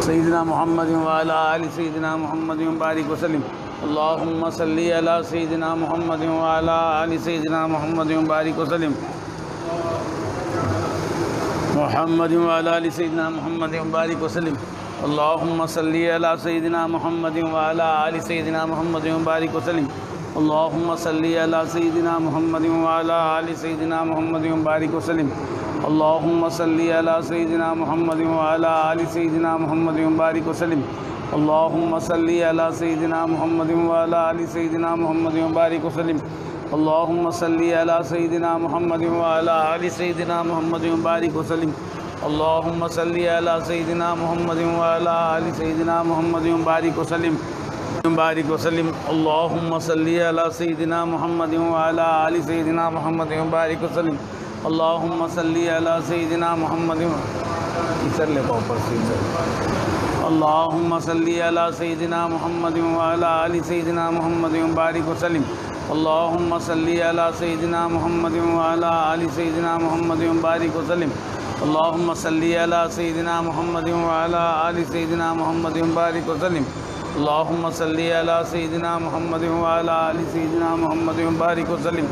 سيدنا محمد وعلى آل سيدنا محمد وبارك وسلم اللهم صل على سيدنا محمد وعلى آل سيدنا محمد وبارك وسلم محمد وعلى آل سيدنا محمد وبارك وسلم اللهم صل على سيدنا محمد وعلى آل سيدنا محمد وبارك وسلم اللهم صل على سيدنا محمد وعلى آل سيدنا محمد وبارك وسلم اللهم صل على سيدنا محمد وعلى آل سيدنا محمد وبارك وسلم اللهم صل على سيدنا محمد وعلى آل سيدنا محمد وبارك وسلم اللهم صل على سيدنا محمد وعلى آل سيدنا محمد وبارك وسلم اللهم صل على سيدنا محمد وعلى آل سيدنا محمد وبارك وسلم بارك وسلم اللهم صل على سيدنا محمد وعلى آل سيدنا محمد وبارك وسلم اللهم صل على سيدنا محمد اللهم صل على سيدنا محمد وعلى آل سيدنا محمد وبارك وسلم اللهم صل على سيدنا محمد وعلى آل سيدنا محمد وبارك وسلم اللهم صل على سيدنا محمد وعلى آل سيدنا محمد وبارك وسلم اللهم صل على سيدنا محمد وعلى آل سيدنا محمد وبارك وسلم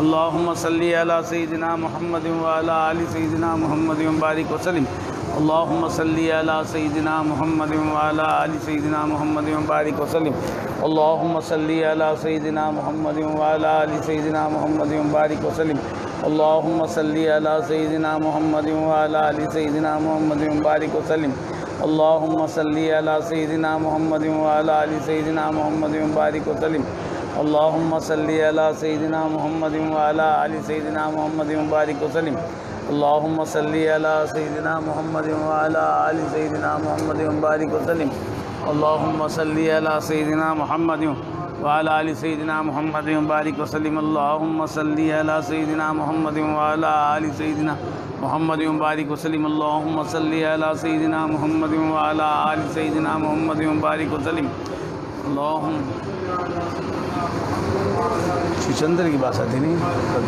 اللهم صل على سيدنا محمد وعلى آل سيدنا محمد وبارك وسلم اللهم صل على سيدنا محمد وعلى آل سيدنا محمد وبارك وسلم اللهم صل على سيدنا محمد وعلى آل سيدنا محمد وبارك وسلم اللهم صل على سيدنا محمد وعلى آل سيدنا محمد وبارك وسلم اللهم صل على سيدنا محمد وعلى آل سيدنا محمد وبارك وسلم اللهم صل على سيدنا محمد وعلى آل سيدنا محمد وبارك وسلم اللهم صل على سيدنا محمد وعلى آل سيدنا محمد وبارك وسلم اللهم صل على سيدنا محمد وعلى آل سيدنا محمد وبارك وسلم اللهم صل على سيدنا محمد وعلى آل سيدنا محمد وبارك وسلم اللهم صل على سيدنا محمد وعلى آل سيدنا محمد وبارك وسلم اللهم چندر کی بات آتی نہیں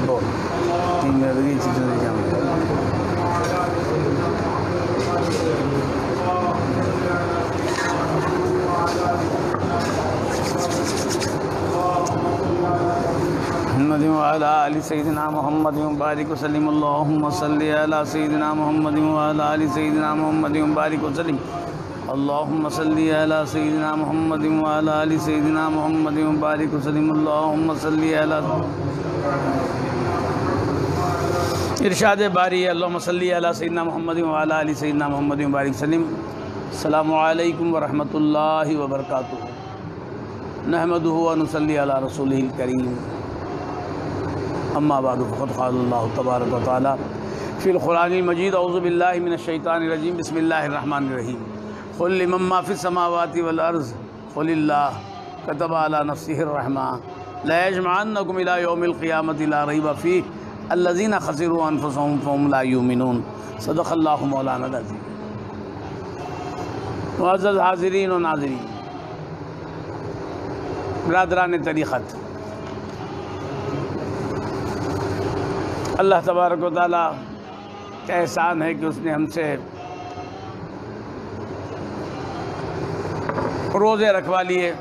بہت 3 منٹ لگی چندر کی محمد وعلى آل سيدنا محمد وبارك وسلم اللهم صل على سيدنا محمد وعلى آل سيدنا محمد وبارك وسلم اللهم صل على سيدنا محمد وعلى آل سيدنا محمد وبارك وسلم اللهم صل على ارشاد باری اللهم صل على سيدنا محمد وعلى آل سيدنا محمد وبارك وسلم السلام علیکم ورحمۃ اللہ وبرکاتہ نحمده ونصلي على رسوله الكريم اما بعد فقد قال الله تبارك وتعالى في القرآن المجيد اعوذ بالله من الشيطان الرجيم بسم الله الرحمن الرحيم قل لمن ما في السماوات والأرض قل الله كتب على نفسه الرحمة لا يجمعنكم إلى يوم القيامة لا ريب فيه الذين خسروا أنفسهم فهم لا يؤمنون صدق الله مولانا العظيم معزز حاضرین و ناظرین برادران طریقت اللہ تبارک و تعالیٰ کا احسان ہے کہ اس نے ہم سے روزے رکھوا لیے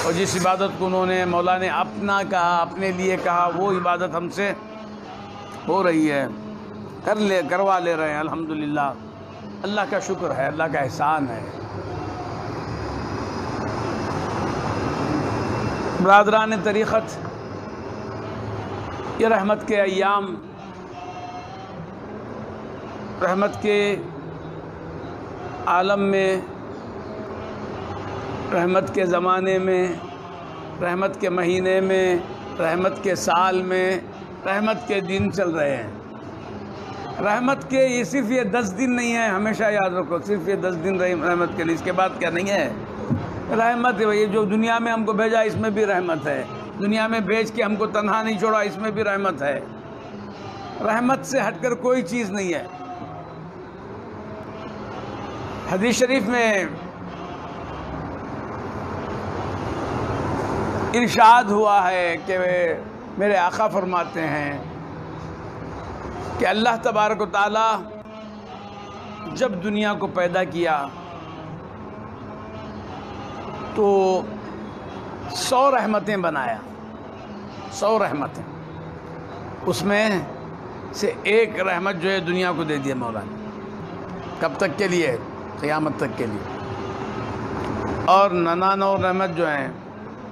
اور جس عبادت کو انہوں نے مولا نے اپنا کہا اپنے لیے کہا وہ عبادت ہم سے ہو رہی ہے کروا لے رہے ہیں الحمدللہ اللہ کا شکر ہے اللہ کا احسان ہے برادران طریقت یہ رحمت کے ایام رحمت کے عالم میں رحمت کے زمانے میں رحمت کے مہینے میں رحمت کے سال میں رحمت کے دن چل رہے ہیں رحمت کے یہ صرف یہ 10 دن نہیں ہے ہمیشہ یاد رکھو صرف یہ 10 دن رحمت کے لیے اس کے بعد کیا نہیں ہے رحمت ہے یہ جو دنیا میں ہم کو بھیجا اس میں بھی رحمت ہے دنیا میں بھیج کے ہم کو تنہا نہیں چھوڑا، اس میں بھی رحمت ہے۔ رحمت سے ہٹ کر کوئی چیز نہیں ہے۔ حدیث شریف میں ارشاد ہوا ہے کہ میرے آقا فرماتے ہیں کہ اللہ تبارک و تعالی جب دنیا کو پیدا کیا تو 100 رحمتیں بنایا، 100 رحمتیں، اس میں سے ایک رحمت جو ہے دنیا کو دے دیا مولا نے۔ کب تک کے لیے؟ قیامت تک کے لیے۔ اور 99 رحمت جو ہیں،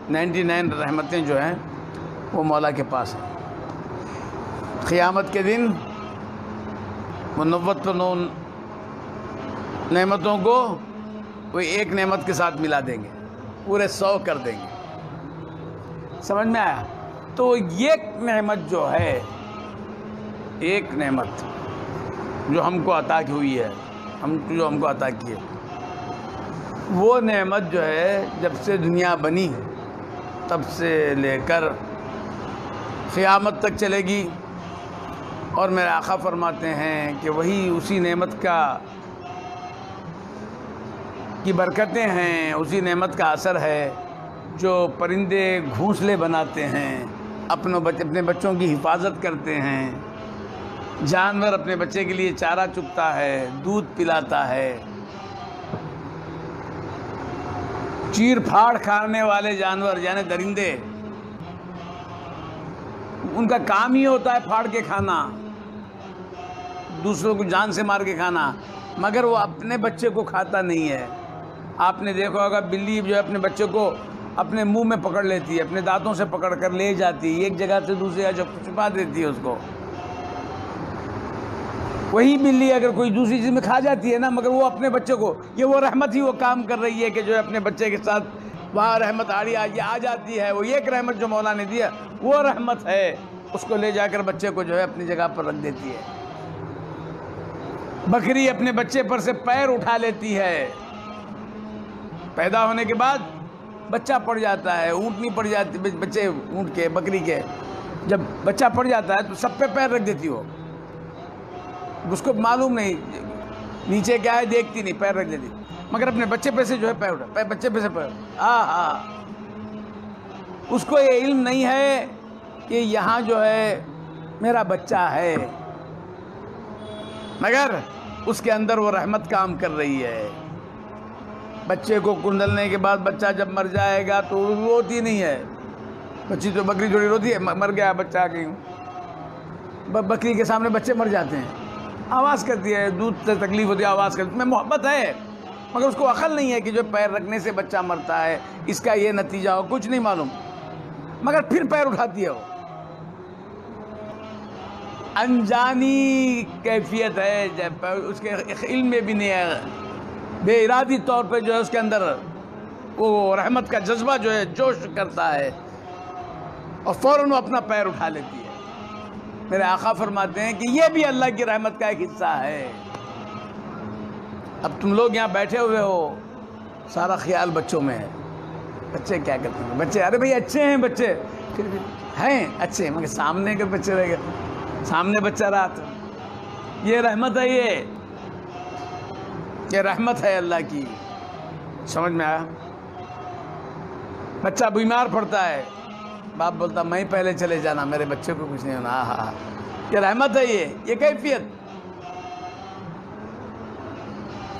99 رحمتیں جو ہیں وہ مولا کے پاس ہیں۔ قیامت کے دن وہ 99 نعمتوں کو وہ ایک نعمت کے ساتھ ملا دیں گے، پورے 100 کر دیں گے۔ سمجھ میں آیا؟ تو یہ نعمت جو ہے، ایک نعمت جو ہم کو عطا کی ہوئی ہے، جو ہم کو عطا کی ہے، وہ نعمت جو ہے جب سے دنیا بنی تب سے لے کر قیامت تک چلے گی۔ اور میرے آقا فرماتے ہیں کہ وہی اسی نعمت کی برکتیں ہیں، اسی نعمت کا اثر ہے جو پرندے گھونسلے بناتے ہیں، اپنے بچوں کی حفاظت کرتے ہیں، جانور اپنے بچے کے لیے چارہ چگتا ہے، دودھ پلاتا ہے، چیر پھاڑ کھانے والے جانور یعنی درندے، ان کا کام ہی ہوتا ہے پھاڑ کے کھانا، دوسروں کو جان سے مار کے کھانا، مگر وہ اپنے بچے کو کھاتا نہیں ہے۔ آپ نے دیکھا ہوگا بلی جو ہے اپنے بچے کو اپنے منہ میں پکڑ لیتی ہے، اپنے دانتوں سے پکڑ کر لے جاتی ہے، ایک جگہ سے دوسری جگہ چھپا دیتی ہے اس کو۔ وہی بلی اگر کوئی دوسری چیز میں کھا جاتی ہے نا، مگر وہ اپنے بچے کو، یہ وہ رحمت ہی وہ کام کر رہی ہے کہ جو اپنے بچے کے ساتھ وہاں رحمت آ جاتی ہے۔ وہ ایک رحمت جو مولا نے دیا وہ رحمت ہے، اس کو لے جا کر بچے کو جو ہے اپنی جگہ پر رکھ دیتی ہے۔ بکری اپنے بچے پر سے پیر اٹھا لیتی ہے، پیدا ہونے کے بعد بچہ پڑ جاتا ہے، اونٹنی پڑ جاتی، بچے اونٹ کے بکری کے جب بچہ پڑ جاتا ہے تو سب پہ پیر رکھ دیتی ہو، اس کو معلوم نہیں نیچے کیا ہے، دیکھتی نہیں، پیر رکھ دیتی، مگر اپنے بچے پہ سے جو ہے پیر اٹھا، بچے پہ سے پیر، اس کو یہ علم نہیں ہے کہ یہاں جو ہے میرا بچہ ہے، مگر اس کے اندر وہ رحمت کام کر رہی ہے۔ بچے کو کنڈلنے کے بعد بچہ جب مر جائے گا تو روتی نہیں ہے، بچی تو بکری تھوڑی روتی ہے، مر گیا بچہ آ گئی، بکری کے سامنے بچے مر جاتے ہیں، آواز کرتی ہے، دودھ سے تکلیف ہوتی ہے، آواز کرتی ہے، میں محبت ہے، مگر اس کو عقل نہیں ہے کہ جو پیر رکھنے سے بچہ مرتا ہے، اس کا یہ نتیجہ ہو، کچھ نہیں معلوم، مگر پھر پیر اٹھاتی ہے وہ۔ انجانی کیفیت ہے، اس کے علم میں بھی نہیں ہے، بے ارادی طور پہ جو ہے اس کے اندر وہ رحمت کا جذبہ جو ہے جوش کرتا ہے اور فوراً وہ اپنا پیر اٹھا لیتی ہے۔ میرے آقا فرماتے ہیں کہ یہ بھی اللہ کی رحمت کا ایک حصہ ہے۔ اب تم لوگ یہاں بیٹھے ہوئے ہو، سارا خیال بچوں میں ہے، بچے کیا کرتے ہیں، بچے ارے بھائی اچھے ہیں، بچے پھر بھی ہیں اچھے، مگر سامنے اگر بچے رہ گئے، سامنے بچہ رہا تو یہ رحمت ہے، یہ رحمت ہے اللہ کی۔ سمجھ میں آیا؟ بچہ بیمار پڑتا ہے، باپ بولتا میں ہی پہلے چلے جانا، میرے بچے کو کچھ نہیں ہونا، یہ رحمت ہے، یہ کیفیت۔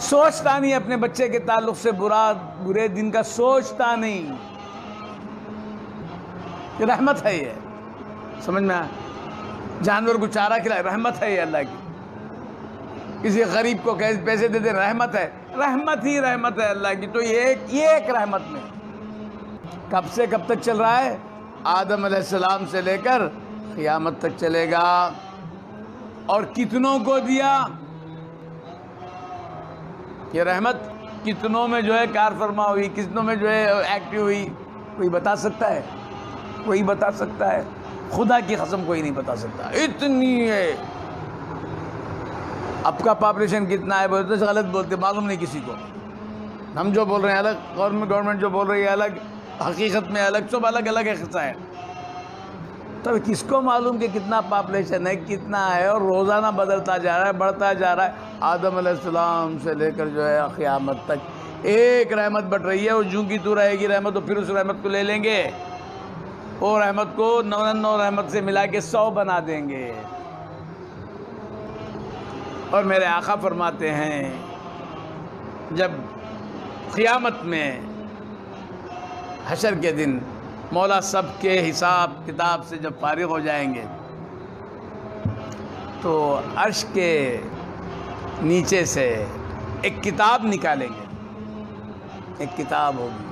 سوچتا نہیں اپنے بچے کے تعلق سے برے دن کا، سوچتا نہیں، یہ رحمت ہے، یہ سمجھ میں آیا؟ جانور کو چارہ کھلائے، رحمت ہے یہ اللہ کی۔ کسی غریب کو پیسے دے دے، رحمت ہے، رحمت ہی رحمت ہے اللہ کی۔ تو یہ ایک رحمت میں کب سے کب تک چل رہا ہے؟ آدم علیہ السلام سے لے کر قیامت تک چلے گا۔ اور کتنوں کو دیا یہ رحمت؟ کتنوں میں جو ہے کار فرما ہوئی، کتنوں میں جو ہے ایکٹیو ہوئی؟ کوئی بتا سکتا ہے؟ کوئی بتا سکتا ہے؟ خدا کی قسم کوئی نہیں بتا سکتا، اتنی ہے۔ اب کا پاپولیشن کتنا ہے بولتے غلط بولتے، معلوم نہیں کسی کو، ہم جو بول رہے ہیں الگ، گورنمنٹ جو بول رہی ہے الگ، حقیقت میں الگ، سب الگ الگ قصہ ہے۔ تو کس کو معلوم کہ کتنا پاپولیشن ہے، کتنا ہے، اور روزانہ بدلتا جا رہا ہے، بڑھتا جا رہا ہے۔ آدم علیہ السلام سے لے کر جو ہے قیامت تک ایک رحمت بٹ رہی ہے، وہ جوں کی تو رہے گی رحمت، تو پھر اس رحمت کو لے لیں گے، وہ رحمت کو 99 رحمت سے ملا کے 100 بنا دیں گے۔ اور میرے آقا فرماتے ہیں جب قیامت میں حشر کے دن مولا سب کے حساب کتاب سے جب فارغ ہو جائیں گے تو عرش کے نیچے سے ایک کتاب نکالیں گے، ایک کتاب ہوگی۔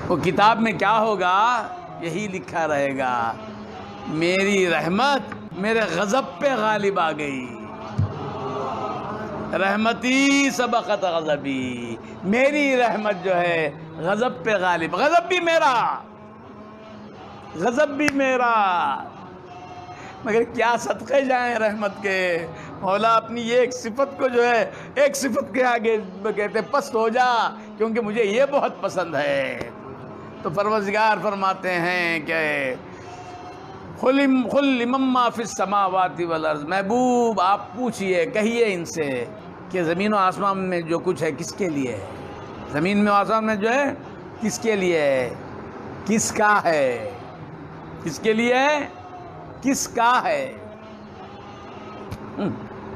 وہ کتاب میں کیا ہوگا؟ یہی لکھا رہے گا، میری رحمت میرے غضب پہ غالب آ گئی، رحمتی سبقت غضبی، میری رحمت جو ہے غضب پہ غالب، غضب بھی میرا، غضب بھی میرا۔ مگر کیا صدقے جائیں رحمت کے، مولا اپنی یہ ایک صفت کو جو ہے ایک صفت کے آگے کہتے پست ہو جا، کیونکہ مجھے یہ بہت پسند ہے۔ تو پروردگار فرماتے ہیں کہ قُلْ لِمَن مَّا فِي السَّمَاوَاتِ وَالْأَرْضِ، محبوب آپ پوچھئے، کہیے ان سے کہ زمین و آسمان میں جو کچھ ہے کس کے لیے ہے، زمین میں و آسمان میں جو ہے کس کے لیے ہے، کس کا ہے، کس کے لیے ہے، کس کا ہے،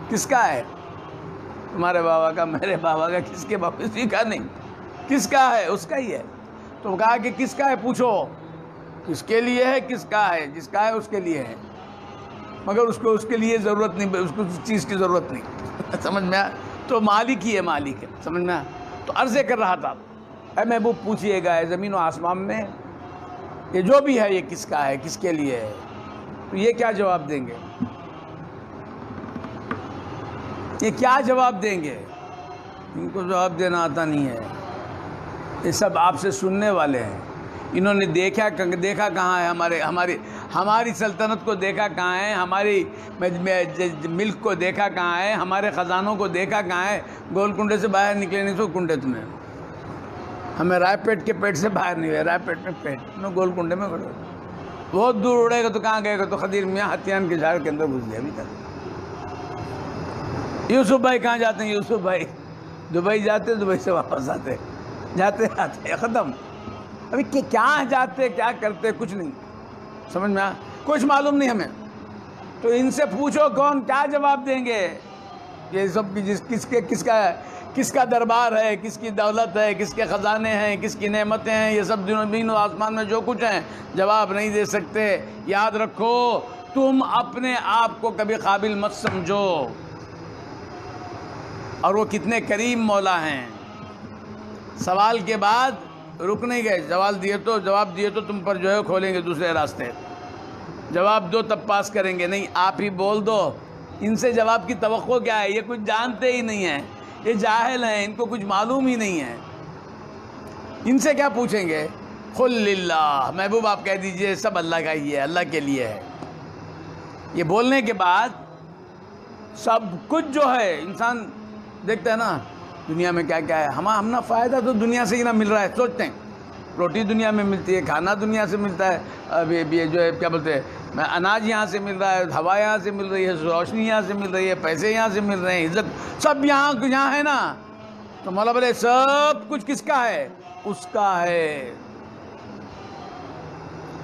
کس کا ہے؟ تمہارے بابا کا، میرے بابا کا، کس کے بابا، کسی کا نہیں، کس کا ہے؟ اس کا ہی ہے۔ تو کہا کہ کس کا ہے، پوچھو کس کے لیے ہے، کس کا ہے، جس کا ہے اس کے لیے ہے، مگر اس کو اس کے لیے ضرورت نہیں، اس کو اس چیز کی ضرورت نہیں۔ سمجھ میں آیا؟ تو مالک ہی ہے، مالک ہے، سمجھ میں آیا؟ تو عرضے کر رہا تھا، اے محبوب پوچھئے گا زمین و آسمان میں یہ جو بھی ہے یہ کس کا ہے، کس کے لیے ہے؟ تو یہ کیا جواب دیں گے؟ یہ کیا جواب دیں گے؟ ان کو جواب دینا آتا نہیں ہے، یہ سب آپ سے سننے والے ہیں۔ انہوں نے دیکھا کہاں ہے، ہماری سلطنت کو دیکھا کہاں ہے، ہماری ملک کو دیکھا کہاں ہے، ہمارے خزانوں کو دیکھا کہاں ہے؟ گول کنڈے سے باہر نکلے نہیں تو کنڈے تمہیں، ہمیں رائے پیٹ کے پیٹ سے باہر نہیں ہوئے، رائے پیٹ میں پیٹ، گول کنڈے میں کھڑے، بہت دور اڑے گا تو کہاں گئے گا؟ تو خدیر میاں ہتھیان کے جھاڑ کے اندر گھس گئے ابھی تک۔ یوسف بھائی کہاں جاتے ہیں؟ یوسف بھائی دبئی جاتے، دبئی سے واپس آتے، جاتے آتے ختم۔ ابھی کیا جاتے، کیا کرتے، کچھ نہیں سمجھ میں آیا، کچھ معلوم نہیں ہمیں۔ تو ان سے پوچھو کون کیا جواب دیں گے؟ یہ سب کس کا دربار ہے، کس کی دولت ہے، کس کے خزانے ہیں، کس کی نعمتیں ہیں، یہ سب زمین و آسمان میں جو کچھ ہیں جواب نہیں دے سکتے۔ یاد رکھو تم اپنے آپ کو کبھی قابل مت سمجھو، اور وہ کتنے کریم مولا ہیں۔ سوال کے بعد رک نہیں گئے، جواب دیے تو تم پر جو ہے کھولیں گے دوسرے راستے، جواب دو تب پاس کریں گے، نہیں آپ ہی بول دو۔ ان سے جواب کی توقع کیا ہے؟ یہ کچھ جانتے ہی نہیں ہیں، یہ جاہل ہیں، ان کو کچھ معلوم ہی نہیں ہے۔ ان سے کیا پوچھیں گے؟ قُلْ لِلَّهِ، محبوب آپ کہہ دیجئے سب اللہ کا ہی ہے، اللہ کے لیے ہے۔ یہ بولنے کے بعد سب کچھ جو ہے انسان دیکھتا ہے نا دنیا میں کیا کیا ہے، ہم نا فائدہ تو دنیا سے ہی نہ مل رہا ہے، سوچتے ہیں روٹی دنیا میں ملتی ہے، کھانا دنیا سے ملتا ہے، ابھی یہ جو ہے کیا بولتے ہیں اناج یہاں سے مل رہا ہے، ہوا یہاں سے مل رہی ہے، روشنی یہاں سے مل رہی ہے، پیسے یہاں سے مل رہے ہیں، عزت سب یہاں ہے نا۔ تو مولا بولے سب کچھ کس کا ہے؟ اس کا ہے۔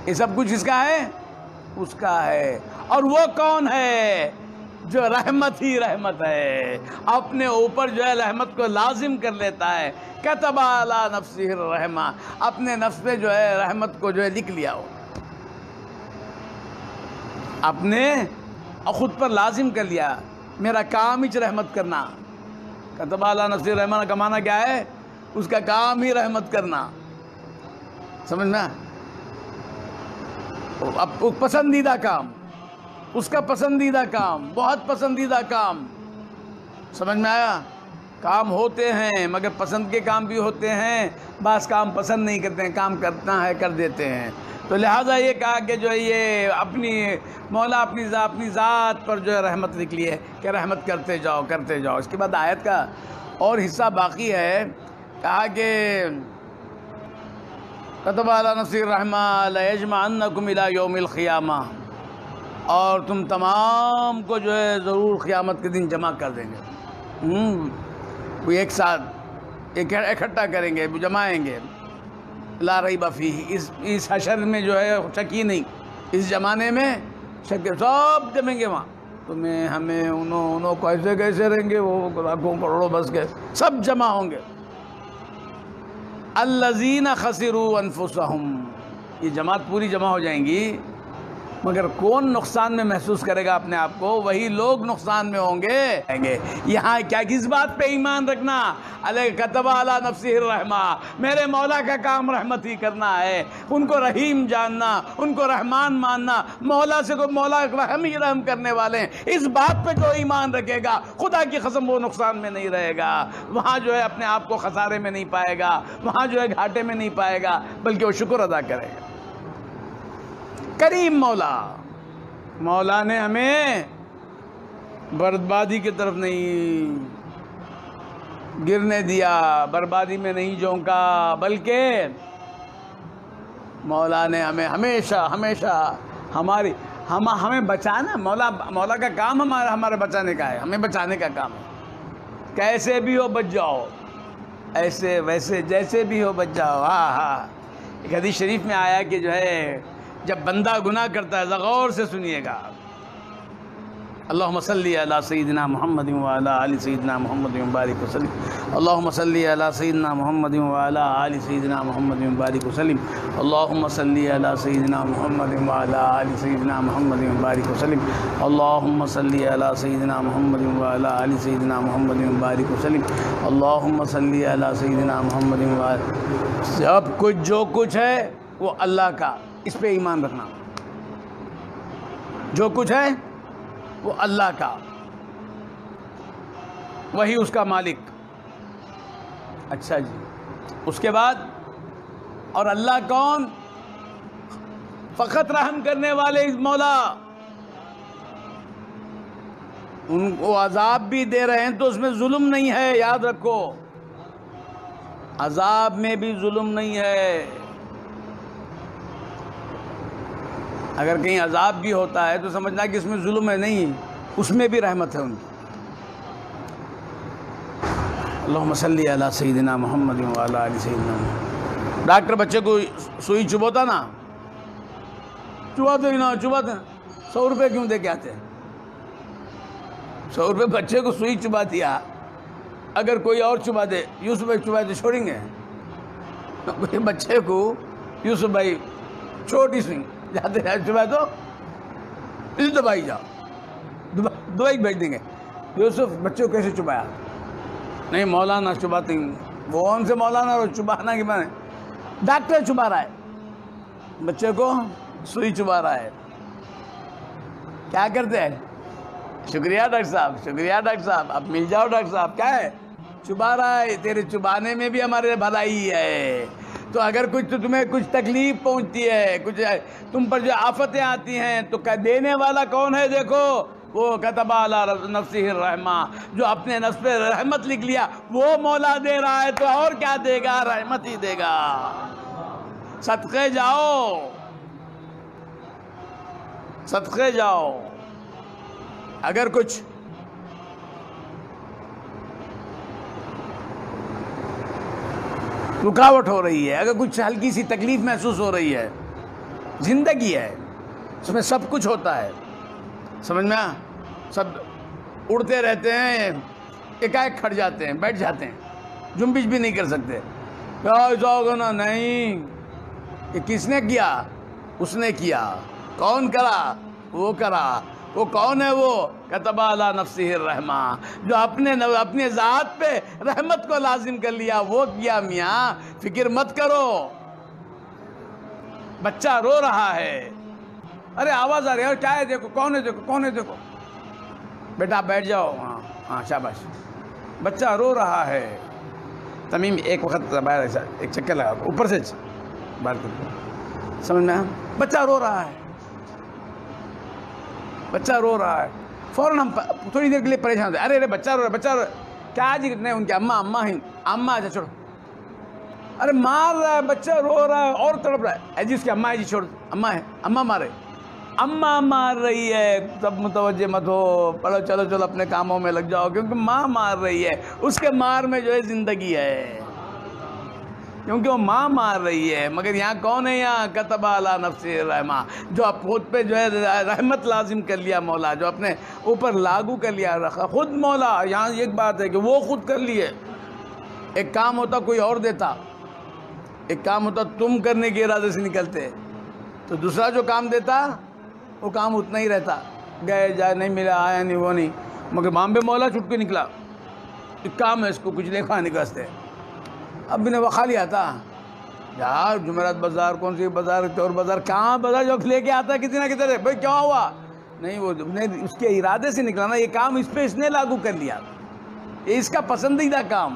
یہ سب کچھ کس کا ہے؟ اس کا ہے۔ اور وہ کون ہے؟ جو رحمت ہی رحمت ہے، اپنے اوپر جو ہے رحمت کو لازم کر لیتا ہے۔ کتب علی نفسہ الرحمہ، اپنے نفس پہ جو ہے رحمت کو جو ہے لکھ لیا ہو، اپنے خود پر لازم کر لیا، میرا کام ہی رحمت کرنا۔ کتب علی نفسہ الرحمہ کا معنی کیا ہے؟ اس کا کام ہی رحمت کرنا، سمجھنا؟ پسندیدہ کام، اس کا پسندیدہ کام، بہت پسندیدہ کام، سمجھ میں آیا؟ کام ہوتے ہیں مگر پسند کے کام بھی ہوتے ہیں، بعض کام پسند نہیں کرتے ہیں، کام کرنا ہے کر دیتے ہیں۔ تو لہٰذا یہ کہا کہ جو یہ اپنی مولا اپنی ذات پر جو ہے رحمت لکھ لی ہے کہ رحمت کرتے جاؤ کرتے جاؤ۔ اس کے بعد آیت کا اور حصہ باقی ہے، کہا کہ کتب علی نفسہ الرحمہ لیجمعنکم الی یوم القیامہ، اور تم تمام کو جو ہے ضرور قیامت کے دن جمع کر دیں گے، وہ ایک ساتھ اکٹھا کریں گے، جمائیں گے، لا ریب فیہ، اس حشر میں جو ہے شک ہی نہیں، اس زمانے میں شک، سب جمیں گے وہاں، تمہیں ہمیں انہوں کیسے رہیں گے، وہ لاکھوں کروڑوں بس کے سب جمع ہوں گے۔ الذین خسروا انفسہم، یہ جماعت پوری جمع ہو جائیں گی، مگر کون نقصان میں محسوس کرے گا اپنے آپ کو؟ وہی لوگ نقصان میں ہوں گے۔ یہاں کیا کس بات پہ ایمان رکھنا؟ علیہ کتب علی نفسہ الرحمہ، میرے مولا کا کام رحمت ہی کرنا ہے، ان کو رحیم جاننا، ان کو رحمان ماننا، مولا سے کو مولا رحم ہی رحم کرنے والے ہیں، اس بات پہ جو ایمان رکھے گا خدا کی قسم وہ نقصان میں نہیں رہے گا، وہاں جو ہے اپنے آپ کو خسارے میں نہیں پائے گا، وہاں جو ہے گھاٹے میں نہیں پائے گا، بلکہ وہ شکر ادا کرے گا۔ کریم مولا نے ہمیں بربادی کی طرف نہیں گرنے دیا، بربادی میں نہیں جھونکا، بلکہ مولا نے ہمیں ہمیشہ ہمیں بچانا، مولا کا کام ہمارے بچانے کا ہے، ہمیں بچانے کا کام ہے، کیسے بھی ہو بچ جاؤ، ایسے ویسے جیسے بھی ہو بچ جاؤ۔ ہاں ایک حدیث شریف میں آیا کہ جو ہے جب بندہ گناہ کرتا ہے، غور سے سنیے گا، اللہم صلی علی سیدنا محمد وعلی آل سیدنا محمد وبارک وسلم، اللہم صلی علی سیدنا محمد وعلی آل سیدنا محمد وبارک وسلم، اللہم صلی علی سیدنا محمد وعلی آل سیدنا محمد وبارک وسلم، اللہم صلی علی سیدنا محمد وعلی آل سیدنا محمد وبارک وسلم، اللہم صلی علی سیدنا محمد وعلی، سب کچھ جو کچھ ہے وہ اللہ کا، اس پہ ایمان رکھنا، جو کچھ ہے وہ اللہ کا، وہی اس کا مالک۔ اچھا جی، اس کے بعد اور اللہ کون؟ فقط رحم کرنے والے مولا، ان کو عذاب بھی دے رہے ہیں تو اس میں ظلم نہیں ہے، یاد رکھو، عذاب میں بھی ظلم نہیں ہے، اگر کہیں عذاب بھی ہوتا ہے تو سمجھنا کہ اس میں ظلم ہے، نہیں، اس میں بھی رحمت ہے ان کی۔ اللہم صلی علی سیدنا محمد وعلی آل سیدنا محمد۔ ڈاکٹر بچے کو سوئی چبوتا نا، چباتے ہی نا، چباتے ہیں، 100 روپے کیوں دے کے آتے ہیں؟ 100 روپے بچے کو سوئی چبا دیا، اگر کوئی اور چبا دے، یوسف بھائی چبا دے چھوڑیں گے؟ بچے کو یوسف بھائی چھوٹی سوئی جاتے ہیں چبا دو، اس دبائی جاؤ، دبائی بھیج دیں گے۔ یوسف بچے کو کیسے چبایا؟ نہیں مولانا چباتے ہیں، وہ ان سے مولانا اور چبانا کی مانے ڈاکٹر چبا رہا ہے، بچے کو سوئی چبا رہا ہے، کیا کرتے ہیں؟ شکریہ ڈاکٹر صاحب، شکریہ ڈاکٹر صاحب، اب مل جاؤ ڈاکٹر صاحب، کیا ہے؟ چبا رہا ہے، تیرے چبانے میں بھی ہمارے بھلائی ہے، تو اگر تمہیں کچھ تکلیف پہنچتی ہے، کچھ تم پر جو آفتیں آتی ہیں تو دینے والا کون ہے؟ دیکھو، وہ کتب علی نفسہ الرحمہ، جو اپنے نفس پہ رحمت لکھ لیا وہ مولا دے رہا ہے، تو اور کیا دے گا؟ رحمت ہی دے گا۔ صدقے جاؤ، صدقے جاؤ، اگر کچھ رکاوٹ ہو رہی ہے، اگر کچھ ہلکی سی تکلیف محسوس ہو رہی ہے، زندگی ہے، اس میں سب کچھ ہوتا ہے، سمجھ میں سب اڑتے رہتے ہیں، ایک کھڑ جاتے ہیں، بیٹھ جاتے ہیں، جنبش بھی نہیں کر سکتے، کیا ایسا ہوگا نا؟ نہیں، یہ کس نے کیا؟ اس نے کیا۔ کون کرا؟ وہ کرا۔ وہ کون ہے؟ وہ کتب علی نفسہ الرحمہ، جو اپنے ذات پہ رحمت کو لازم کر لیا، وہ کیا۔ میاں فکر مت کرو، بچہ رو رہا ہے، ارے آواز آ رہی ہے، کیا ہے؟ دیکھو کون ہے، دیکھو کون ہے، دیکھو بیٹا بیٹھ جاؤ، ہاں ہاں شاباش، بچہ رو رہا ہے۔ تمیم ایک وقت باہر ایسا ایک چکر لگا، اوپر سے باہر کر، سمجھ میں؟ بچہ رو رہا ہے، بچہ رو رہا ہے، فوراً ہم تھوڑی دیر کے لیے پریشان ہوتے ہیں، ارے ارے بچہ رو رہا ہے، بچہ رو رہا ہے، کیا جی؟ نہیں، ان کے اماں ہیں، اماں اچھا چھوڑو، ارے مار رہا ہے، بچہ رو رہا ہے اور تڑپ رہا ہے، جی اس کی اماں ہے، جی چھوڑ، اماں ہے، اماں مارے، اماں مار رہی ہے، سب متوجہ مت ہو، پڑھو چلو چلو اپنے کاموں میں لگ جاؤ، کیونکہ ماں مار رہی ہے، اس کے مار میں جو ہے زندگی ہے، کیونکہ وہ ماں مار رہی ہے۔ مگر یہاں کون ہے؟ یہاں کتب علی نفسہ الرحمہ، جو خود پہ جو ہے رحمت لازم کر لیا مولا، جو اپنے اوپر لاگو کر لیا رکھا خود مولا۔ یہاں ایک بات ہے کہ وہ خود کر لیے، ایک کام ہوتا کوئی اور دیتا، ایک کام ہوتا تم کرنے کے ارادے سے نکلتے، تو دوسرا جو کام دیتا وہ کام اتنا ہی رہتا، گئے جائے نہیں ملا، آیا نہیں وہ نہیں، مگر مامبے مولا چھٹ کے نکلا، ایک کام ہے اس کو کچھ لے کھانے کا واسطے، اب بھی نے وہ خالی آتا یار، جمعرات بازار، کون سی بازار، چور بازار، کہاں بازار جو لے کے آتا ہے کسی نہ کسی طرح، بھائی کیا ہوا؟ نہیں، وہ اس کے ارادے سے نکلا نا، یہ کام اس پہ اس نے لاگو کر لیا، یہ اس کا پسندیدہ کام،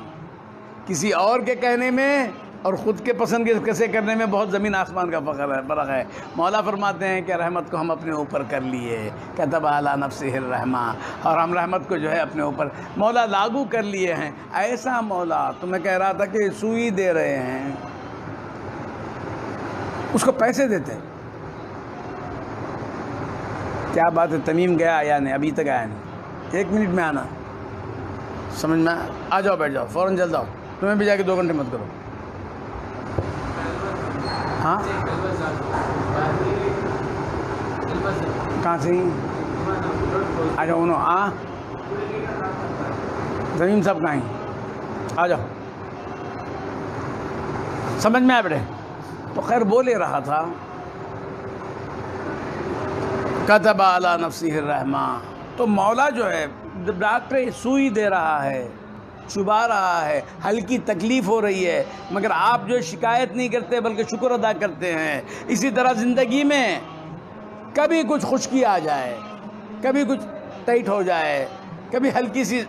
کسی اور کے کہنے میں اور خود کے پسند کے کیسے کرنے میں بہت زمین آسمان کا فرق ہے۔ مولا فرماتے ہیں کہ رحمت کو ہم اپنے اوپر کر لیے، کتب علی نفسہ الرحمہ، اور ہم رحمت کو جو ہے اپنے اوپر مولا لاگو کر لیے ہیں۔ ایسا مولا، تو میں کہہ رہا تھا کہ سوئی دے رہے ہیں، اس کو پیسے دیتے، کیا بات ہے؟ تمیم گیا یا نہیں؟ ابھی تک آیا نہیں، 1 منٹ میں آنا، سمجھ میں آ جاؤ، بیٹھ جاؤ، فوراً جلد آؤ، تمہیں بھی جا کے 2 گھنٹے مت کرو۔ ہاں کہاں سے؟ اچھا انہوں زمین صاحب کہاں ہیں؟ آ جاؤ، سمجھ میں آئے بیٹے؟ تو خیر بولے رہا تھا کتب علی نفسہ الرحمہ، تو مولا جو ہے جب ڈاکٹر سوئی دے رہا ہے، چبا رہا ہے، ہلکی تکلیف ہو رہی ہے، مگر آپ جو شکایت نہیں کرتے بلکہ شکر ادا کرتے ہیں۔ اسی طرح زندگی میں کبھی کچھ خشکی آ جائے، کبھی کچھ ٹائٹ ہو جائے، کبھی ہلکی سی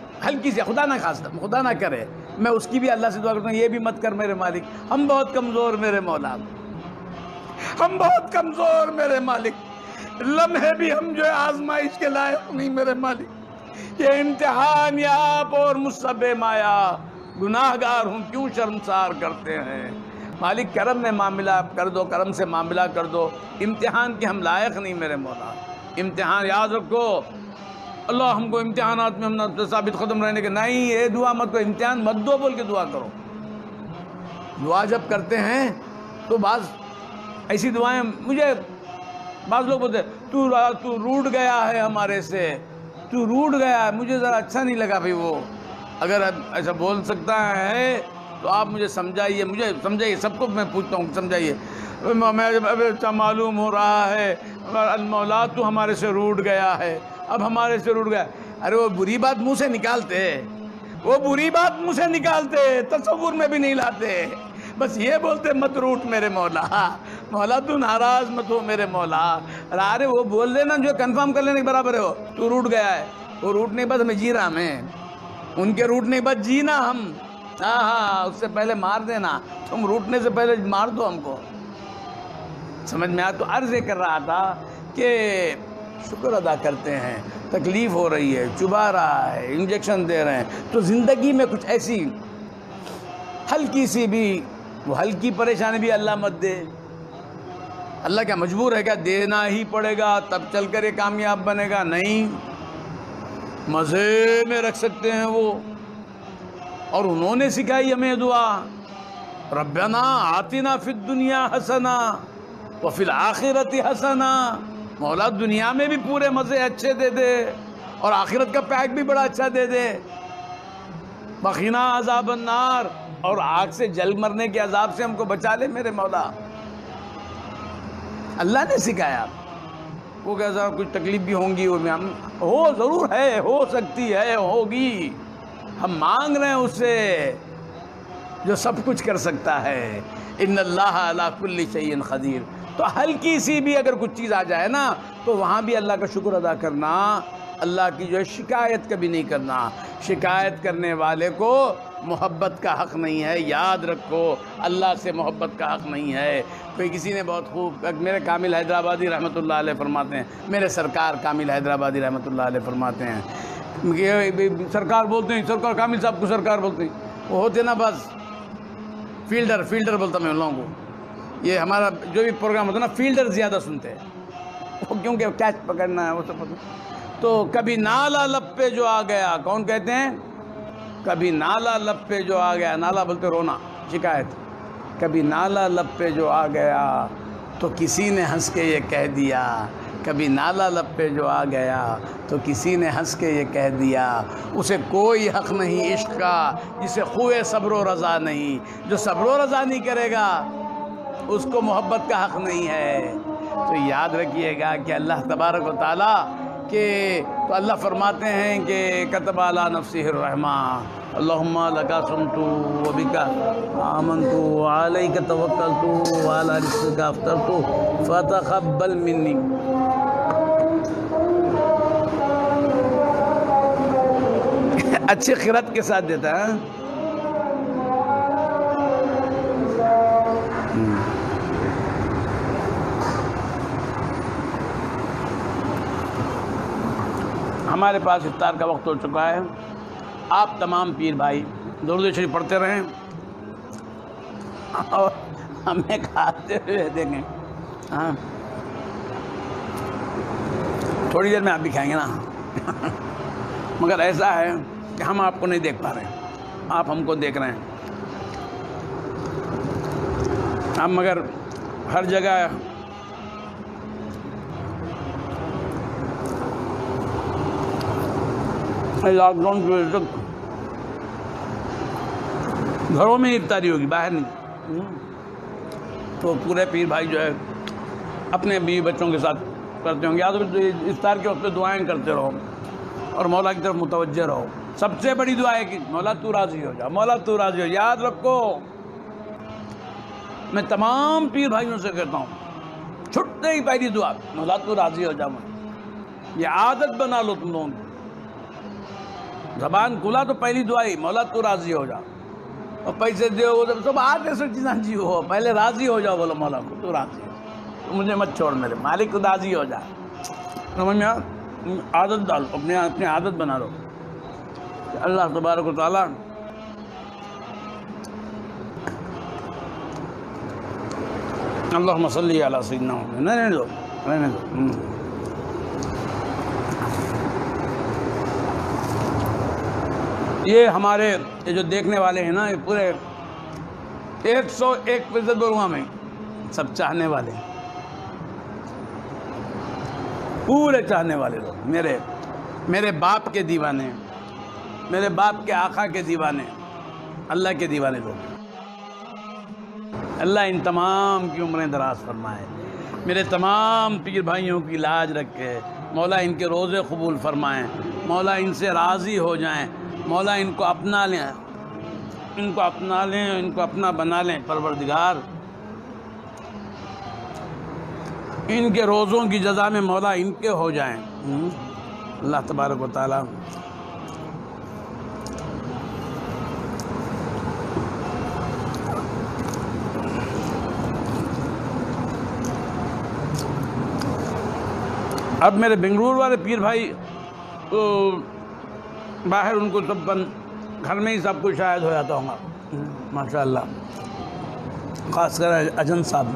خدا نہ خواستہ، خدا نہ کرے، میں اس کی بھی اللہ سے دعا کرتا ہوں، یہ بھی مت کر میرے مالک، ہم بہت کمزور میرے مولا، ہم بہت کمزور میرے مالک، لمحے بھی ہم جو ہے آزمائش کے لائق نہیں میرے مالک، یہ امتحان یا آپ اور مصب مایا، گناہگار ہوں کیوں شرمسار کرتے ہیں، مالک کرم میں معاملہ کر دو، کرم سے معاملہ کر دو، امتحان کے ہم لائق نہیں میرے مولا، امتحان یاد رکھو، اللہ ہم کو امتحانات میں ہم ثابت قدم رہنے کے، نہیں یہ دعا مت کرو، امتحان مت دو بول کے دعا کرو، دعا جب کرتے ہیں تو بعض ایسی دعائیں، مجھے بعض لوگ بولتے تو روٹ گیا ہے ہمارے سے، تو روٹ گیا ہے، مجھے ذرا اچھا نہیں لگا بھائی، وہ اگر ایسا بول سکتا ہے تو آپ مجھے سمجھائیے، سب کو میں پوچھتا ہوں سمجھائیے، میں اچھا معلوم ہو رہا ہے المولا تو ہمارے سے روٹ گیا ہے، اب ہمارے سے روٹ گیا، ارے وہ بری بات منہ سے نکالتے، وہ بری بات منہ سے نکالتے، تصور میں بھی نہیں لاتے، بس یہ بولتے مت روٹ میرے مولا، مولا تو ناراض مت ہو میرے مولا، ارے وہ بول دینا جو کنفرم کر لینے کے برابر ہے، تو روٹ گیا ہے، وہ روٹ نہیں بس ہمیں جی رہا، میں ان کے روٹ نہیں بس جینا ہم، ہاں اس سے پہلے مار دینا، تم روٹنے سے پہلے مار دو ہم کو، سمجھ میں آیا؟ تو عرض یہ کر رہا تھا کہ شکر ادا کرتے ہیں، تکلیف ہو رہی ہے، چبا رہا ہے، انجیکشن دے رہے ہیں، تو زندگی میں کچھ ایسی ہلکی سی بھی، وہ ہلکی پریشانی بھی اللہ مت دے، اللہ کیا مجبور ہے کیا؟ دینا ہی پڑے گا تب چل کر یہ کامیاب بنے گا؟ نہیں، مزے میں رکھ سکتے ہیں وہ، اور انہوں نے سکھائی ہمیں دعا، ربنا آتنا فی الدنیا حسنہ وفی الآخرۃ حسنہ، مولا دنیا میں بھی پورے مزے اچھے دے دے اور آخرت کا پیک بھی بڑا اچھا دے دے، وقنا عذاب النار، اور آگ سے جل مرنے کے عذاب سے ہم کو بچا لے میرے مولا، اللہ نے سکھایا، وہ کیسا کچھ تکلیف بھی ہوں گی، وہ ہم ہو ضرور ہے، ہو سکتی ہے، ہوگی، ہم مانگ رہے ہیں اس سے جو سب کچھ کر سکتا ہے، ان اللہ علی کل شیء قدیر، تو ہلکی سی بھی اگر کچھ چیز آ جائے نا تو وہاں بھی اللہ کا شکر ادا کرنا، اللہ کی جو ہے شکایت کبھی نہیں کرنا، شکایت کرنے والے کو محبت کا حق نہیں ہے، یاد رکھو اللہ سے محبت کا حق نہیں ہے۔ کوئی کسی نے بہت خوب، میرے کامل حیدرآبادی رحمۃ اللہ علیہ فرماتے ہیں، میرے سرکار کامل حیدرآبادی رحمۃ اللہ علیہ فرماتے ہیں، سرکار بولتے ہیں، سرکار کامل صاحب کو سرکار بولتے ہیں، وہ ہوتے نا بس فیلڈر بولتا میں ان لوگوں کو، یہ ہمارا جو بھی پروگرام ہوتا ہے نا فیلڈر زیادہ سنتے ہیں وہ، کیونکہ کیچ پکڑنا ہے وہ سب پتہ۔ تو کبھی نالا لب پہ جو آ گیا، کون کہتے ہیں؟ کبھی نالا لب پہ جو آ گیا، نالا بولتے رونا، شکایت، کبھی نالا لب پہ جو آ گیا تو کسی نے ہنس کے یہ کہہ دیا، کبھی نالا لب پہ جو آ گیا تو کسی نے ہنس کے یہ کہہ دیا، اسے کوئی حق نہیں عشق کا جسے خوئے صبر و رضا نہیں، جو صبر و رضا نہیں کرے گا اس کو محبت کا حق نہیں ہے۔ تو یاد رکھیے گا کہ اللہ تبارک و تعالیٰ کہ تو اللہ فرماتے ہیں کہ کتب علی نفسہ الرحمہ، اللہم لکا سمتو وبکا آمنتو وعلیک توکلتو وعلی رزقک افطرتو فتقبل منی۔ اچھی قرأت کے ساتھ دیتا ہے۔ ہمارے پاس افطار کا وقت ہو چکا ہے، آپ تمام پیر بھائی درود شریف پڑھتے رہیں اور ہمیں کھاتے ہوئے دیکھیں۔ ہاں تھوڑی دیر میں آپ بھی کھائیں گے نا مگر ایسا ہے کہ ہم آپ کو نہیں دیکھ پا رہے ہیں، آپ ہم کو دیکھ رہے ہیں۔ ہم مگر ہر جگہ لاک ڈاؤن کی وجہ سے گھروں میں افطاری ہوگی، باہر نہیں۔ تو پورے پیر بھائی جو ہے اپنے بیوی بچوں کے ساتھ کرتے ہوں گے، یاد رکھو افطار کے وقت پہ دعائیں کرتے رہو اور مولا کی طرف متوجہ رہو۔ سب سے بڑی دعا ہے کہ مولا تو راضی ہو جا، مولا تو راضی ہو۔ یاد رکھو، میں تمام پیر بھائیوں سے کہتا ہوں، چھٹتے ہی پہلی دعا مولا تو راضی ہو جا۔ یہ عادت بنا لو تم لوگوں کی، زبان کھلا تو پہلی دعا ہی مولا تو راضی ہو جا، اور پیسے دیو سب آتے سب چیزیں جی ہو، پہلے راضی ہو جاؤ، بولو مولا کو تو راضی ہو، تو مجھے مت چھوڑ، میرے مالک تو راضی ہو جا۔ سمجھ میں عادت ڈالو، اپنے عادت بنا لو کہ اللہ تبارک و تعالیٰ اللہم صلی علی سیدنا محمد۔ رہنے دو۔ یہ ہمارے یہ جو دیکھنے والے ہیں نا، یہ پورے 101% بولوں میں سب چاہنے والے ہیں، پورے چاہنے والے لوگ، میرے باپ کے دیوانے، میرے باپ کے آقا کے دیوانے، اللہ کے دیوانے لوگ۔ اللہ ان تمام کی عمریں دراز فرمائے، میرے تمام پیر بھائیوں کی لاج رکھے، مولا ان کے روزے قبول فرمائیں، مولا ان سے راضی ہو جائیں، مولا ان کو اپنا لیں، ان کو اپنا بنا لیں پروردگار۔ ان کے روزوں کی جزا میں مولا ان کے ہو جائیں اللہ تبارک و تعالی۔ اب میرے بنگلور والے پیر بھائی تو باہر ان کو سب گھر میں ہی سب کچھ شاید ہو جاتا ہوں گا ماشاءاللہ، خاص کر اجن صاحب۔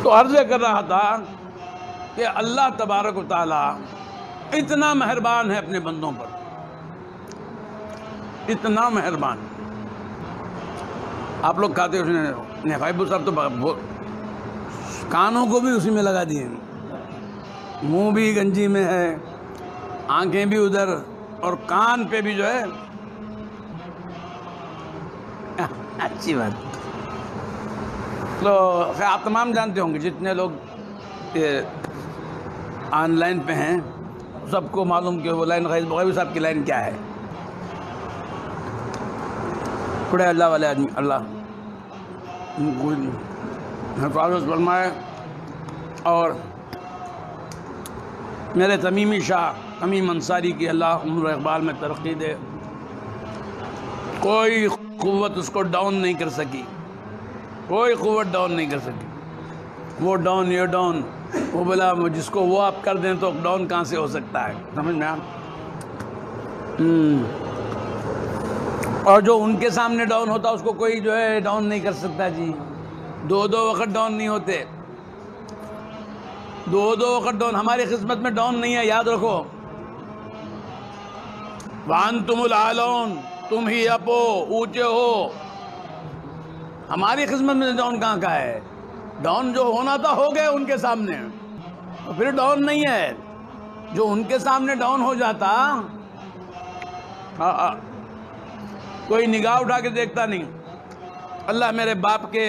تو عرض کر رہا تھا کہ اللہ تبارک و تعالیٰ اتنا مہربان ہے اپنے بندوں پر، اتنا مہربان۔ آپ لوگ کہتے ہیں نفائبو صاحب تو کانوں کو بھی اسی میں لگا دیے، منہ بھی گنجی میں ہے، آنکھیں بھی ادھر، اور کان پہ بھی جو ہے اچھی بات۔ تو آپ تمام جانتے ہوں گے، جتنے لوگ آن لائن پہ ہیں سب کو معلوم کہ وہ لائن غیظ صاحب کی لائن کیا ہے۔ بڑے اللہ والے آدمی، اللہ حفاظت فرمائے۔ اور میرے تمیمی شاہ تمیم انصاری کی اللہ عمر و اقبال میں ترقی دے، کوئی قوت اس کو ڈاؤن نہیں کر سکی، کوئی قوت ڈاؤن نہیں کر سکی، وہ ڈاؤن یہ ڈاؤن، وہ بلا جس کو وہ آپ کر دیں تو ڈاؤن کہاں سے ہو سکتا ہے، سمجھ میں آپ؟ اور جو ان کے سامنے ڈاؤن ہوتا اس کو کوئی جو ہے ڈاؤن نہیں کر سکتا جی، دو وقت ڈاؤن نہیں ہوتے، دو وقت ڈاؤن، ہماری قسمت میں ڈاؤن نہیں ہے، یاد رکھو، وَأَنْتُمُ الْأَعْلَوْنَ، تم ہی اپو اونچے ہو، ہماری قسمت میں ڈاؤن کہاں کا ہے؟ ڈاؤن جو ہونا تھا ہو گئے ان کے سامنے، تو پھر ڈاؤن نہیں ہے، جو ان کے سامنے ڈاؤن ہو جاتا کوئی نگاہ اٹھا کے دیکھتا نہیں۔ اللہ میرے باپ کے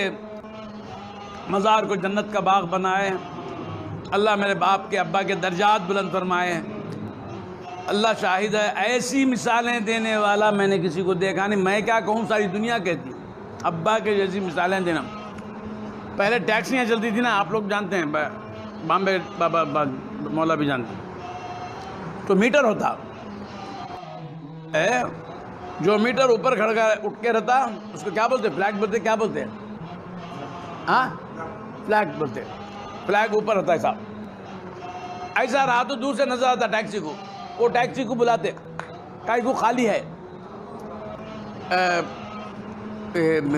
مزار کو جنت کا باغ بنائے، اللہ میرے باپ کے ابا کے درجات بلند فرمائے، اللہ شاہد ہے، ایسی مثالیں دینے والا میں نے کسی کو دیکھا نہیں، میں کیا کہوں ساری دنیا کہتی، ابا کے جیسی مثالیں دینا۔ پہلے ٹیکسیاں چلتی تھی نا، آپ لوگ جانتے ہیں، بامبے بابا مولا بھی جانتے ہیں، تو میٹر ہوتا ہے، جو میٹر اوپر کھڑا اٹھ کے رہتا اس کو کیا بولتے؟ فلیگ بولتے، کیا بولتے ہیں؟ ہاں فلیگ بولتے، فلیگ اوپر رہتا ہے صاحب، ایسا رہا تو دور سے نظر آتا ٹیکسی کو، وہ ٹیکسی کو بلاتے، کہیں کو خالی ہے،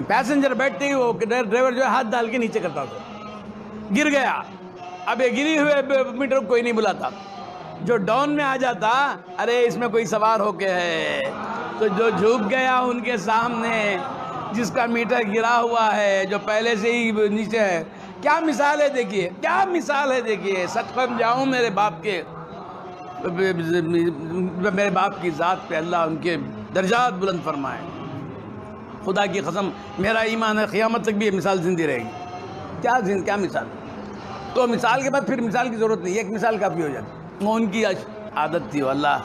پیسنجر بیٹھتے ہی وہ ڈرائیور جو ہے ہاتھ ڈال کے نیچے کرتا تھا، گر گیا، اب یہ گری ہوئے میٹر کو کوئی نہیں بلاتا، جو ڈاؤن میں آ جاتا، ارے اس میں کوئی سوار ہو کے ہے، تو جو جھک گیا ان کے سامنے، جس کا میٹر گرا ہوا ہے، جو پہلے سے ہی نیچے ہے، کیا مثال ہے دیکھیے، کیا مثال ہے دیکھیے، صدقہ جاؤں میرے باپ کے، میرے باپ کی ذات پہ اللہ ان کے درجات بلند فرمائے، خدا کی قسم میرا ایمان ہے قیامت تک بھی یہ مثال زندہ رہے گی، کیا مثال، تو مثال کے بعد پھر مثال کی ضرورت نہیں، ایک مثال کافی ہو جاتی، وہ ان کی عادت تھی، اللہ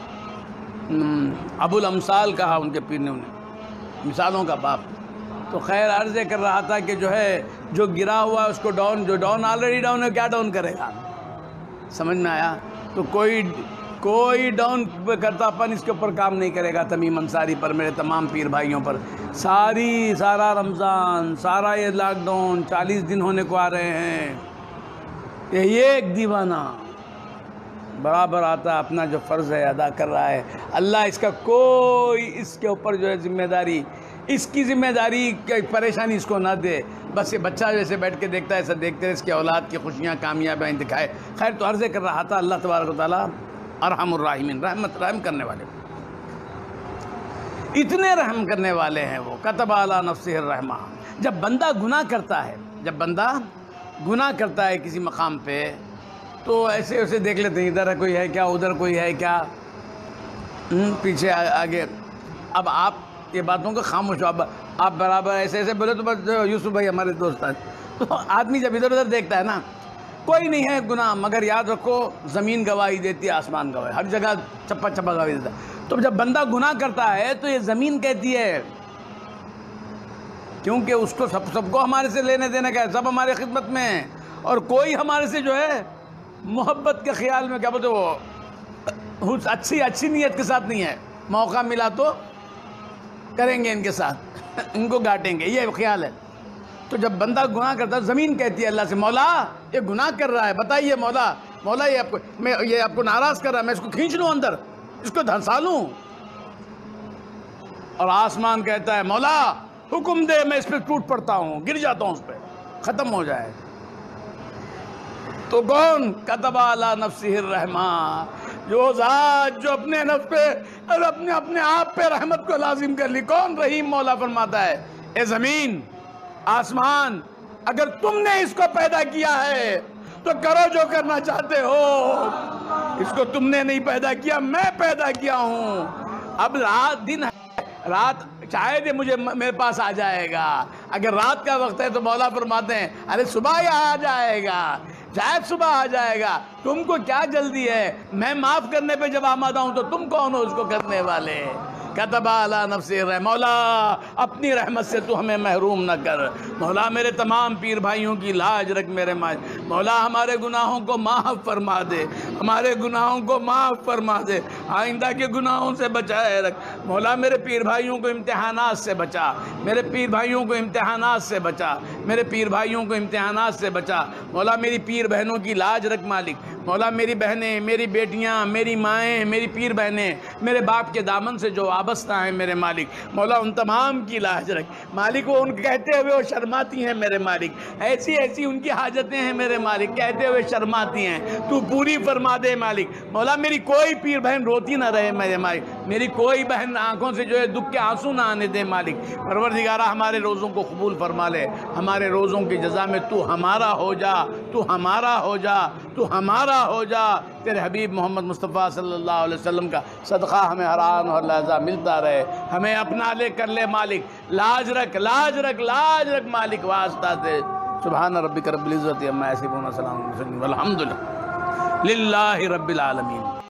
ابو الامثال کہا ان کے پیر نے انہیں، مثالوں کا باپ، تو خیر عرض کر رہا تھا کہ جو ہے جو گرا ہوا ہے اس کو ڈاؤن، جو ڈاؤن آلریڈی ڈاؤن ہے کیا ڈاؤن کرے گا، سمجھ میں آیا؟ تو کوئی ڈاؤن کرتا اپن اس کے اوپر کام نہیں کرے گا، تمیم انصاری پر، میرے تمام پیر بھائیوں پر، سارا رمضان، سارا یہ لاک ڈاؤن 40 دن ہونے کو آ رہے ہیں، یہ ایک دیوانہ برابر آتا اپنا جو فرض ہے ادا کر رہا ہے، اللہ اس کا کوئی اس کے اوپر جو ہے ذمہ داری، اس کی ذمہ داری پریشانی اس کو نہ دے، بس یہ بچہ جیسے بیٹھ کے دیکھتا ہے ایسا دیکھتے ہیں، اس کے اولاد کی خوشیاں کامیابیاں دکھائے، خیر تو عرض کر رہا تھا، اللہ تبارک و تعالیٰ ارحم الراحمین، رحم کرنے والے، اتنے رحم کرنے والے ہیں وہ، کتب علی نفسہ الرحمہ، جب بندہ گناہ کرتا ہے کسی مقام پہ، تو ایسے دیکھ لیتے ہیں، ادھر کوئی ہے کیا، ادھر کوئی ہے کیا، پیچھے آگے، اب آپ یہ باتوں کو خاموش ہو، اب آپ برابر ایسے بولے تو بس یوسف بھائی ہمارے دوست ہیں، تو آدمی جب ادھر دیکھتا ہے نا، کوئی نہیں ہے گناہ، مگر یاد رکھو زمین گواہی دیتی ہے، آسمان گواہی، ہر جگہ چپا گواہی دیتا ہے، تو جب بندہ گناہ کرتا ہے تو یہ زمین کہتی ہے، کیونکہ اس کو سب کو ہمارے سے لینے دینے کا ہے، سب ہمارے خدمت میں ہیں، اور کوئی ہمارے سے جو ہے محبت کے خیال میں کیا بولتے وہ اچھی نیت کے ساتھ نہیں ہے، موقع ملا تو کریں گے ان کے ساتھ، ان کو گاٹیں گے، یہ خیال ہے، تو جب بندہ گناہ کرتا ہے زمین کہتی ہے اللہ سے، مولا یہ گناہ کر رہا ہے، بتائیے مولا یہ آپ کو ناراض کر رہا ہے، میں اس کو کھینچ لوں اندر، اس کو دھنسا لوں، اور آسمان کہتا ہے مولا حکم دے، میں اس پہ ٹوٹ پڑتا ہوں، گر جاتا ہوں، اس پہ ختم ہو جائے، تو کون؟ کتب علی نفسہ الرحمہ، جو ذات جو اپنے نفس پہ اور اپنے آپ پہ رحمت کو لازم کر لی، کون؟ رحیم مولا فرماتا ہے، اے زمین آسمان، اگر تم نے اس کو پیدا کیا ہے تو کرو جو کرنا چاہتے ہو، اس کو تم نے نہیں پیدا کیا، میں پیدا کیا ہوں، اب رات دن ہے، رات شاید میرے پاس آ جائے گا، اگر رات کا وقت ہے تو مولا فرماتے ہیں ارے صبح ہی آ جائے گا، شاید صبح آ جائے گا، تم کو کیا جلدی ہے، میں معاف کرنے پہ جب آمادہ ہوں تو تم کون ہو اس کو کرنے والے؟ کتب علی نفسہ الرحمہ، مولا اپنی رحمت سے تو ہمیں محروم نہ کر، مولا میرے تمام پیر بھائیوں کی لاج رکھ، مولا ہمارے گناہوں کو معاف فرما دے، ہمارے گناہوں کو معاف فرما دے، آئندہ کے گناہوں سے بچائے رکھ مولا، میرے پیر بھائیوں کو امتحانات سے بچا، میرے پیر بھائیوں کو امتحانات سے بچا، میرے پیر بھائیوں کو امتحانات سے بچا مولا، میری پیر بہنوں کی لاج رکھ مالک، مولا میری بہنیں، میری بیٹیاں، میری مائیں، میری پیر بہنیں، میرے باپ کے دامن سے جو وابستہ ہیں میرے مالک، مولا ان تمام کی لاج رکھ مالک، وہ ان کہتے ہوئے وہ شرماتی ہیں میرے مالک، ایسی ایسی ان کی حاجتیں ہیں میرے مالک، کہتے ہوئے شرماتی ہیں، تو پوری فرما دے مالک، مولا میری کوئی پیر بہن روتی نہ رہے میرے مالک، میری کوئی بہن آنکھوں سے جو ہے دکھ کے آنسو نہ آنے دے مالک، پروردگارہ ہمارے روزوں کو قبول فرما لے، ہمارے روزوں کی جزا میں تو ہمارا ہو جا، تو ہمارا ہو جا، تو ہمارا ہو جا، تیرے حبیب محمد مصطفیٰ صلی اللہ علیہ وسلم کا صدقہ ہمیں ہر آن اور لحظہ ملتا رہے، ہمیں اپنا لے کر لے مالک، لاج رکھ لاج رکھ لاج رکھ مالک، واسطہ دے، سبحان ربک رب العزت عما یصفون، وسلام علی المرسلین والحمد للہ رب العالمین۔